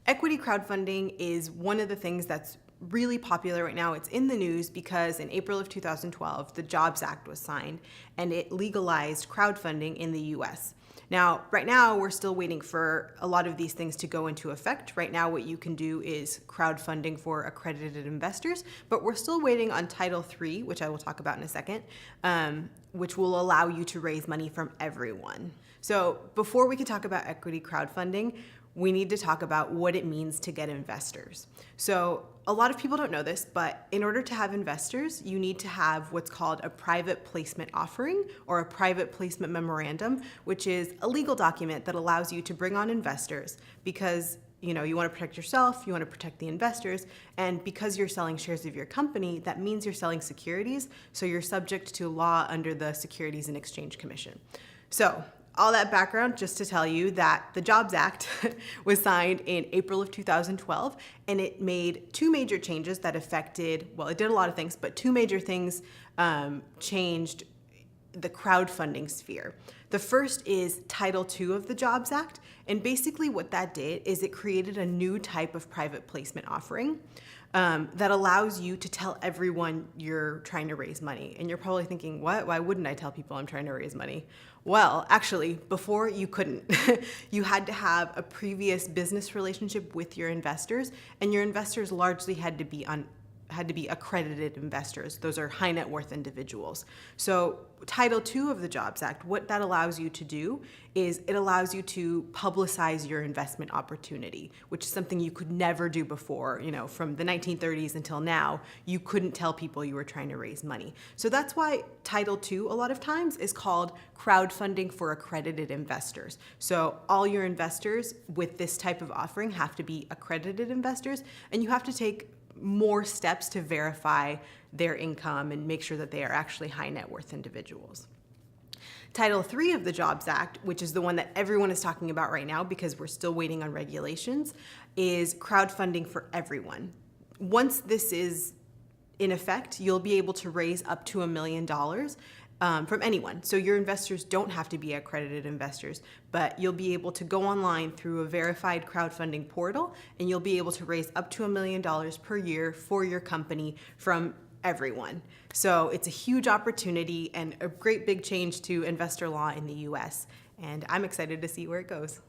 Equity crowdfunding is one of the things that's really popular right now. It's in the news because in April of 2012, the Jobs Act was signed and it legalized crowdfunding in the US. Now, right now, we're still waiting for a lot of these things to go into effect. Right now, what you can do is crowdfunding for accredited investors, but we're still waiting on Title III, which I will talk about in a second, which will allow you to raise money from everyone. So before we can talk about equity crowdfunding, we need to talk about what it means to get investors. So a lot of people don't know this, but in order to have investors, you need to have what's called a private placement offering or a private placement memorandum, which is a legal document that allows you to bring on investors because you want to protect yourself, you want to protect the investors, and because you're selling shares of your company, that means you're selling securities, so you're subject to law under the Securities and Exchange Commission. So all that background just to tell you that the Jobs Act was signed in April of 2012, and it made two major changes that affected, well, it did a lot of things, but two major things changed the crowdfunding sphere. The first is Title II of the Jobs Act, and basically what that did is it created a new type of private placement offering that allows you to tell everyone you're trying to raise money. And you're probably thinking, what? Why wouldn't I tell people I'm trying to raise money? Well, actually, before you couldn't. You had to have a previous business relationship with your investors, and your investors largely had to be accredited investors. Those are high net worth individuals. So Title II of the Jobs Act, what that allows you to do is it allows you to publicize your investment opportunity, which is something you could never do before. From the 1930s until now, you couldn't tell people you were trying to raise money. So that's why Title II a lot of times is called crowdfunding for accredited investors. So all your investors with this type of offering have to be accredited investors, and you have to take more steps to verify their income and make sure that they are actually high net worth individuals. Title III of the Jobs Act, which is the one that everyone is talking about right now because we're still waiting on regulations, is crowdfunding for everyone. Once this is in effect, you'll be able to raise up to $1 million from anyone. So your investors don't have to be accredited investors, but you'll be able to go online through a verified crowdfunding portal, and you'll be able to raise up to $1 million per year for your company from everyone. So it's a huge opportunity and a great big change to investor law in the US, and I'm excited to see where it goes.